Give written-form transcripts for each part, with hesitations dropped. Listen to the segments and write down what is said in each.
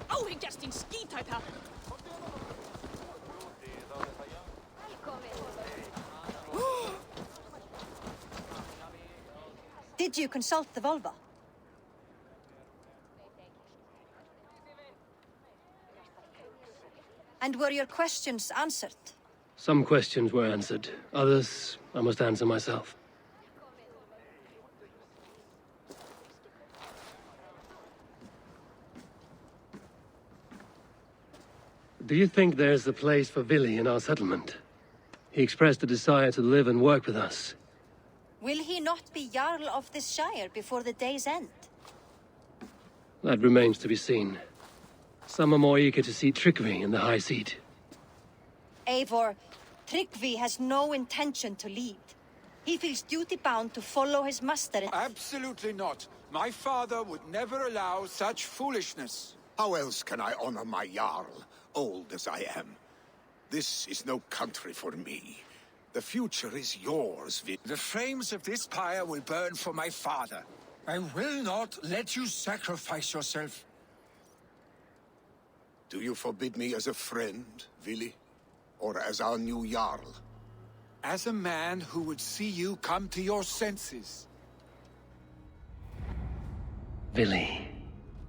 Áhyggjast skítæta. Did you consult the Volva? And were your questions answered? Some questions were answered. Others, I must answer myself. Do you think there's a place for Vili in our settlement? He expressed a desire to live and work with us. Will he not be Jarl of this Shire before the day's end? That remains to be seen. Some are more eager to see Tryggvi in the high seat. Eivor, Tryggvi has no intention to lead. He feels duty-bound to follow his master. Absolutely not. My father would never allow such foolishness. How else can I honor my Jarl, old as I am? This is no country for me. The future is yours, The flames of this pyre will burn for my father. I will not let you sacrifice yourself. Do you forbid me as a friend, Vili? Or as our new Jarl? As a man who would see you come to your senses. Vili.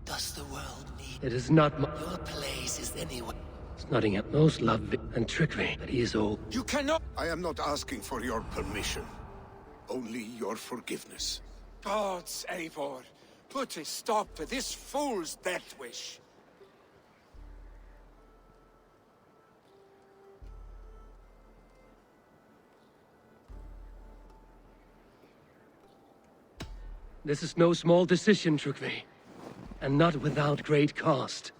Does the world need... It is not my... Your place is anywhere. Snottingham most love Vili and Tryggvi, but he is old. You cannot... I am not asking for your permission. Only your forgiveness. Gods, Eivor, put a stop to this fool's death wish. This is no small decision, Tryggvi. And not without great cost.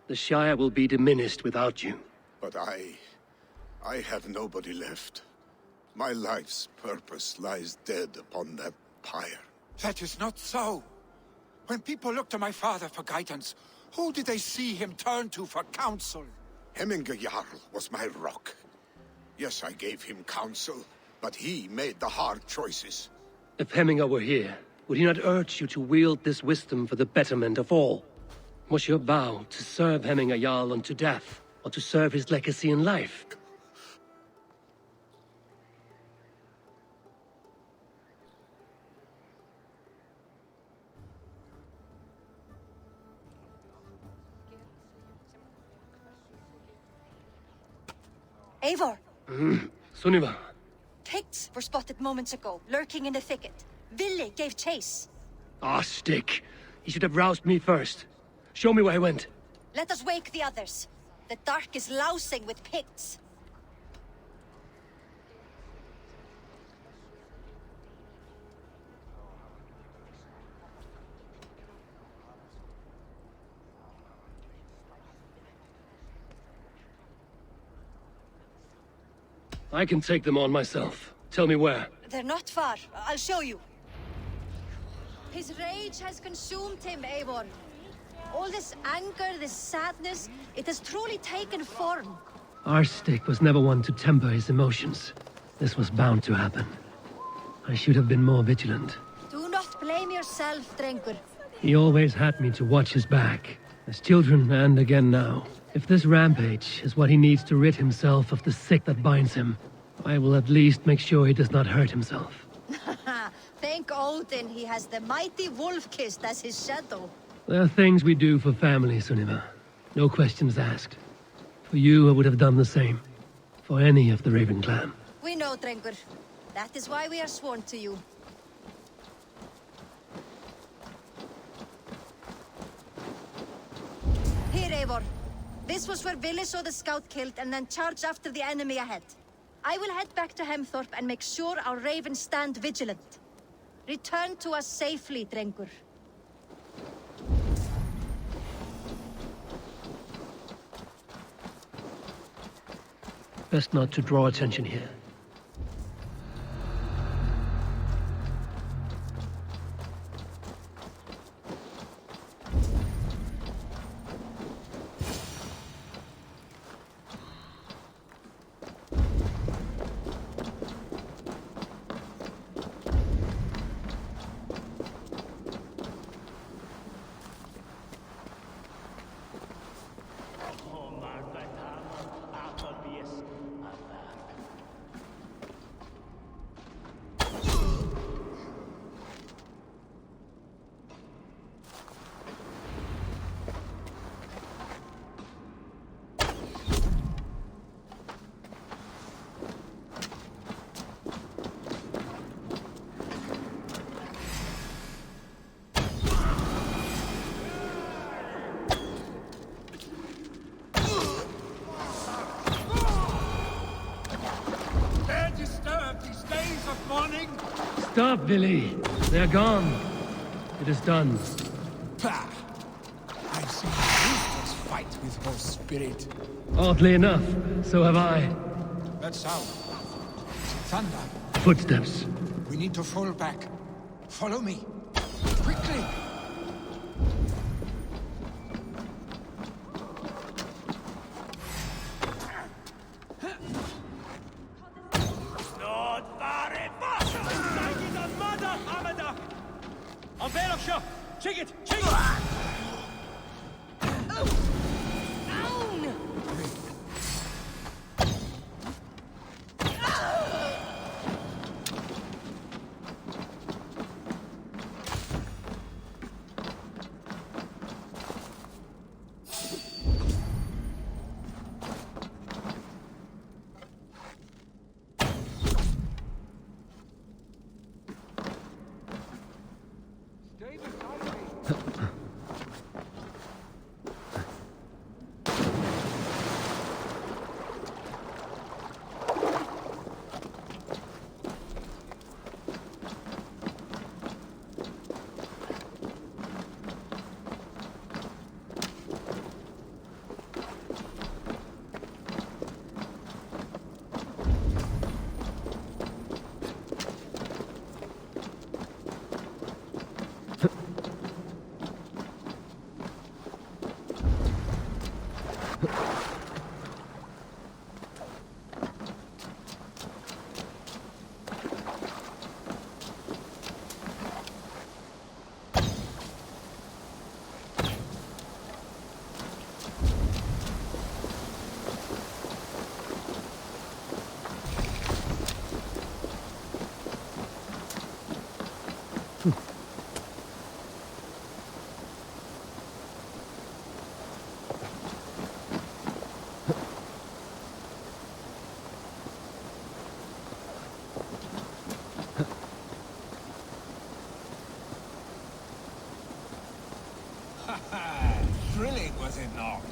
The Shire will be diminished without you. But I have nobody left. My life's purpose lies dead upon that pyre. That is not so. When people look to my father for guidance, who did they see him turn to for counsel? Hemminge Jarl was my rock. Yes, I gave him counsel, but he made the hard choices. If Hemminge were here, would he not urge you to wield this wisdom for the betterment of all? Was your vow to serve Hemminge Jarl unto death, or to serve his legacy in life? Eivor! Sunniva. Picts were spotted moments ago, lurking in the thicket. Vili gave chase. Ah, stick. He should have roused me first. Show me where he went. Let us wake the others. The dark is lousing with Picts. I can take them on myself. Tell me where. They're not far. I'll show you. His rage has consumed him, Eivor. All this anger, this sadness, it has truly taken form. Our stick was never one to temper his emotions. This was bound to happen. I should have been more vigilant. Do not blame yourself, Drengur. He always had me to watch his back. As children, and again now. If this rampage is what he needs to rid himself of the sick that binds him, I will at least make sure he does not hurt himself. Thank Odin he has the mighty Wolf-Kissed as his shadow. There are things we do for family, Sunniva. No questions asked. For you, I would have done the same. For any of the Raven clan. We know, Drengur. That is why we are sworn to you. Eivor. This was where Willi saw the scout killed and then charged after the enemy ahead. I will head back to Hemthorpe and make sure our ravens stand vigilant. Return to us safely, Drengur. Best not to draw attention here. Stop, Willi! They're gone. It is done. Pah! I've seen roosters fight with horse spirit. Oddly enough, so have I. That sound. Thunder. Footsteps. We need to fall back. Follow me. Quickly! Thrilling, was it not?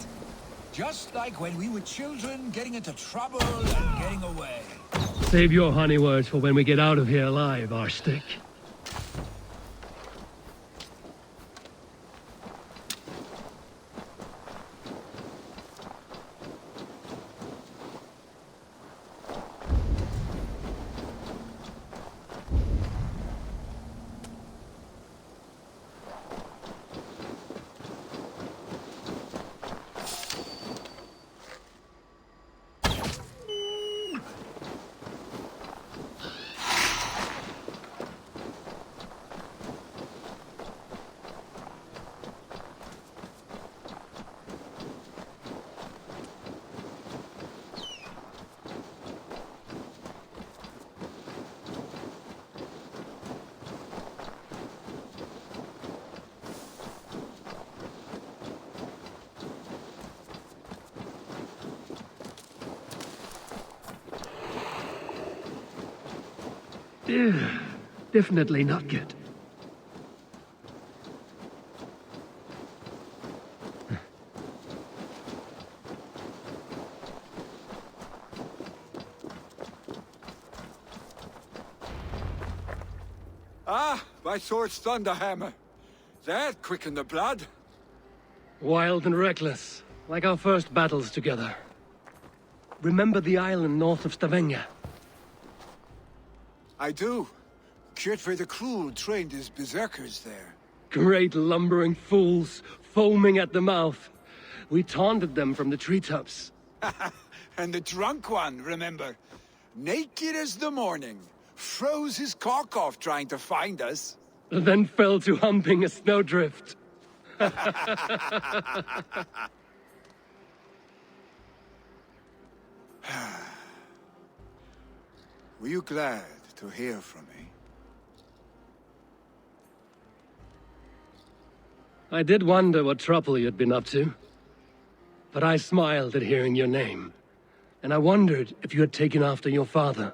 Just like when we were children, getting into trouble and getting away. Save your honey words for when we get out of here alive, Arstick. Definitely not good. Ah, by Thor's thunderhammer. That quickened the blood. Wild and reckless, like our first battles together. Remember the island north of Stavanger? I do. Kjotve the Cruel trained his berserkers there. Great lumbering fools, foaming at the mouth. We taunted them from the treetops. And the drunk one, remember? Naked as the morning. Froze his cock off trying to find us. Then fell to humping a snowdrift. Were you glad to hear from me? I did wonder what trouble you'd been up to. But I smiled at hearing your name. And I wondered if you had taken after your father.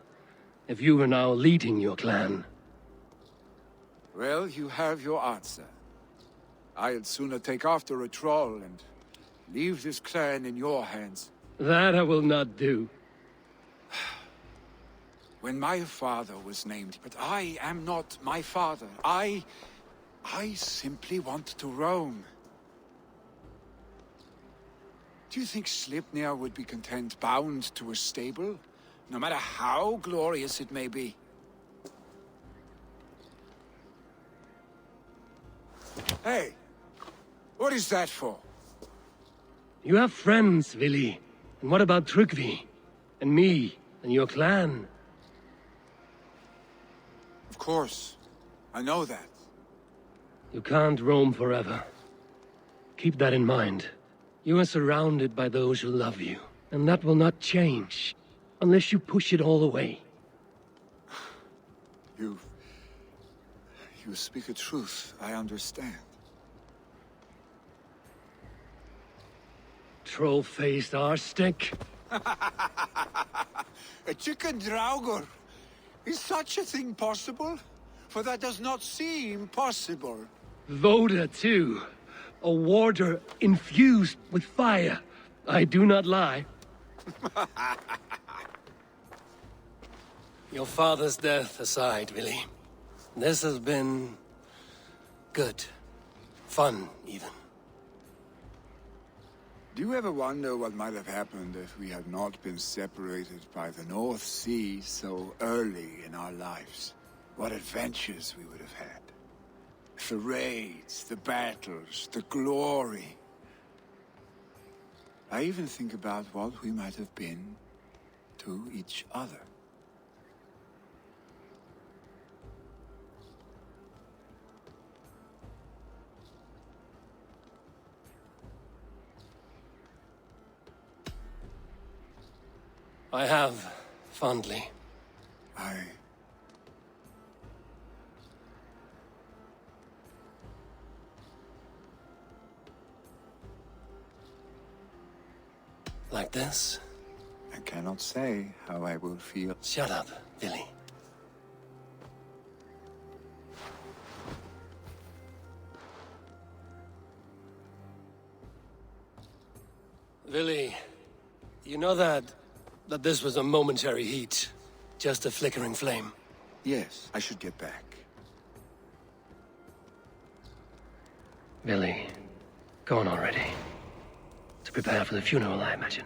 If you were now leading your clan. Well, you have your answer. I'd sooner take after a troll and leave this clan in your hands. That I will not do. When my father was named, but I am not my father. I simply want to roam. Do you think Sleipnir would be content bound to a stable? No matter how glorious it may be? Hey! What is that for? You have friends, Vili. And what about Tryggvi? And me? And your clan? Of course. I know that. You can't roam forever. Keep that in mind. You are surrounded by those who love you. And that will not change. Unless you push it all away. You speak a truth, I understand. Troll-faced arstick. A chicken draugur! Is such a thing possible? For that does not seem possible. Voda, too. A warder infused with fire. I do not lie. Your father's death aside, Vili. This has been... good. Fun, even. Do you ever wonder what might have happened if we had not been separated by the North Sea so early in our lives? What adventures we would have had. The raids, the battles, the glory. I even think about what we might have been to each other. I have, fondly. Like this? I cannot say how I will feel. Shut up, Vili. Vili, you know that this was a momentary heat. Just a flickering flame. Yes, I should get back. Vili, go on already. To prepare for the funeral, I imagine.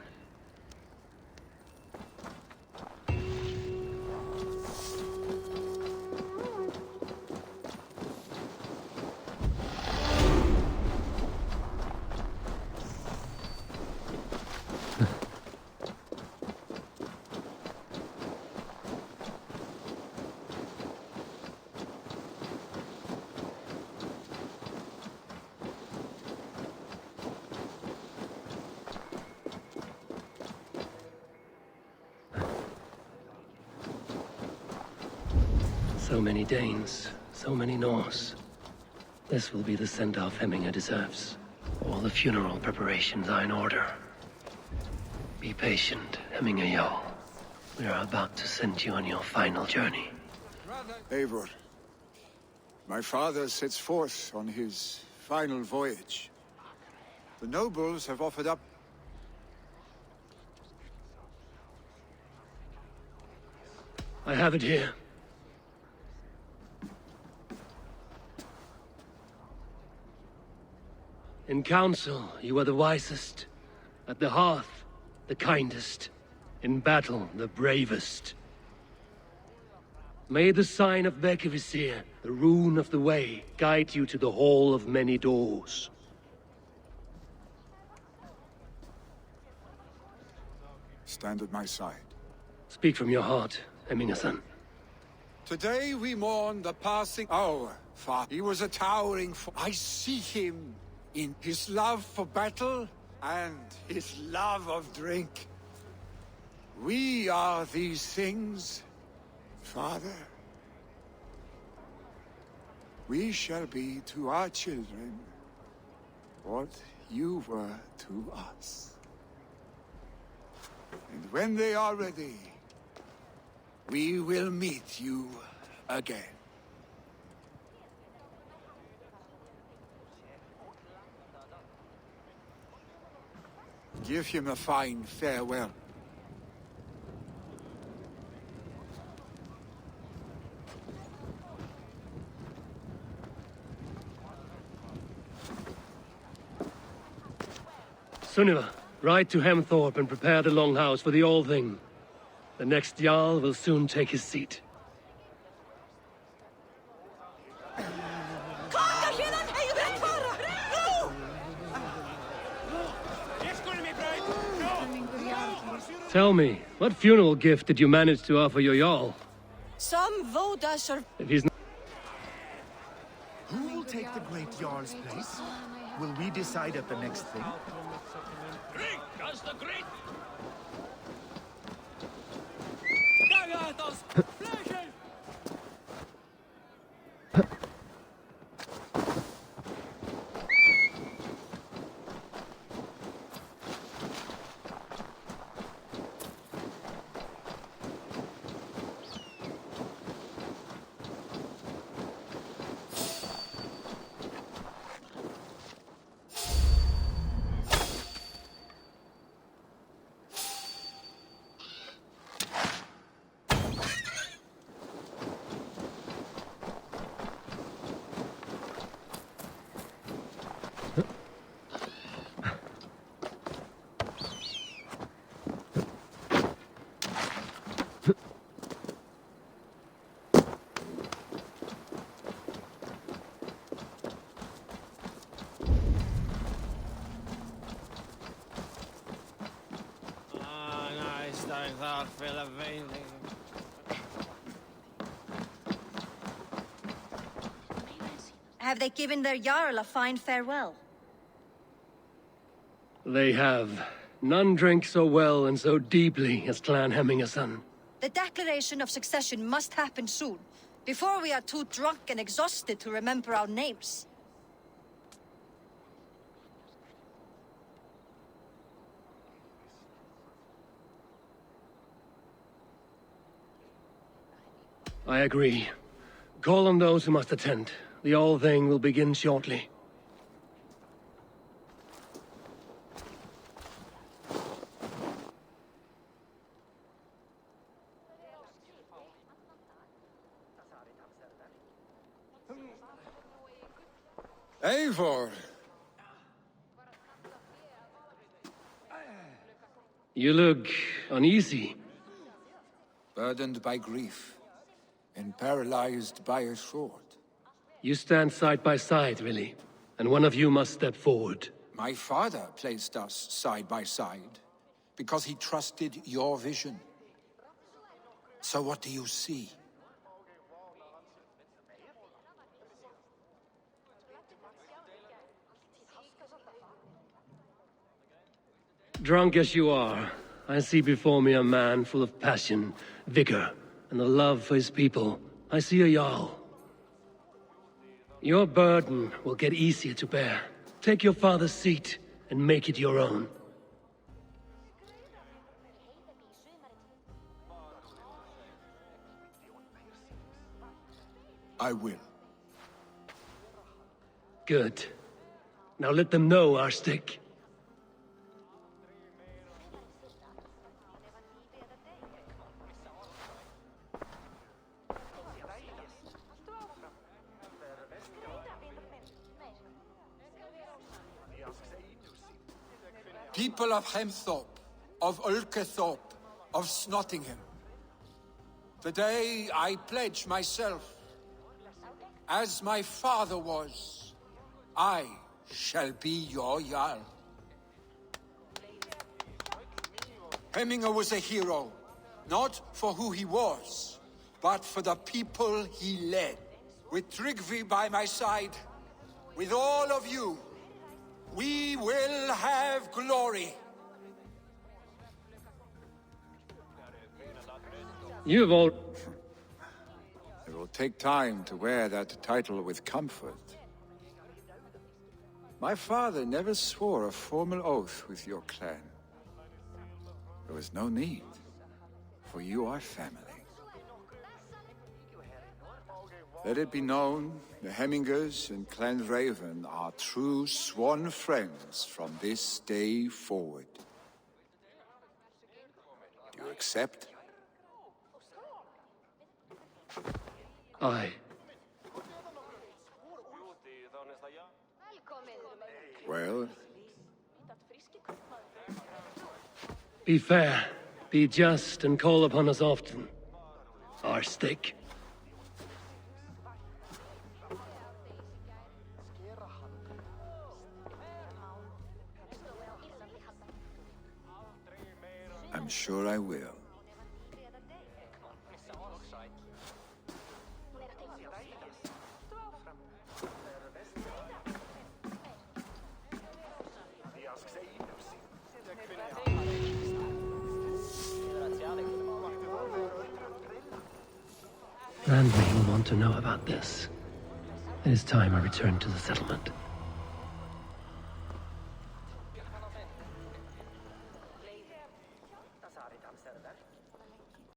So many Danes, so many Norse. This will be the send-off Hemminger deserves. All the funeral preparations are in order. Be patient, Hemminger Jarl. We are about to send you on your final journey. Eivor, my father sets forth on his final voyage. The nobles have offered up... I have it here. In council, you are the wisest. At the hearth, the kindest. In battle, the bravest. May the sign of Bekevisir, the rune of the way, guide you to the Hall of Many Doors. Stand at my side. Speak from your heart, Emingason. Today we mourn the passing our father. He was a towering I see him in his love for battle and his love of drink. We are these things, Father. We shall be to our children what you were to us. And when they are ready, we will meet you again. Give him a fine farewell. Sunniva, ride to Hemthorpe and prepare the Longhouse for the All-Thing. The next Jarl will soon take his seat. Tell me, what funeral gift did you manage to offer your Jarl? Some Voda If he's not... Who will take the great Jarl's place? Will we decide at the next thing? Have they given their Jarl a fine farewell? They have. None drank so well and so deeply as Clan Hemmingason. The declaration of succession must happen soon, before we are too drunk and exhausted to remember our names. I agree. Call on those who must attend. The All-Thing will begin shortly. Eivor! You look uneasy. Burdened by grief and paralyzed by a sword. You stand side by side, really, and one of you must step forward. My father placed us side by side because he trusted your vision. So what do you see? Drunk as you are, I see before me a man full of passion, vigor, and a love for his people. I see a Jarl. Your burden will get easier to bear. Take your father's seat and make it your own. I will. Good. Now let them know our stick. people of Hemthorpe, of Ulkethorpe, of Snottingham. Today I pledge myself, as my father was, I shall be your Jarl. Hemminger was a hero, not for who he was, but for the people he led. With Tryggvi by my side, with all of you, we will have glory. You have all... It will take time to wear that title with comfort. My father never swore a formal oath with your clan. There was no need, for you are family. Let it be known, the Hemmingers and Clan Raven are true sworn friends from this day forward. Do you accept? Aye. Well, Be fair, be just, and call upon us often. Our stick. I'm sure I will. Randley will want to know about this. It is time I returned to the settlement.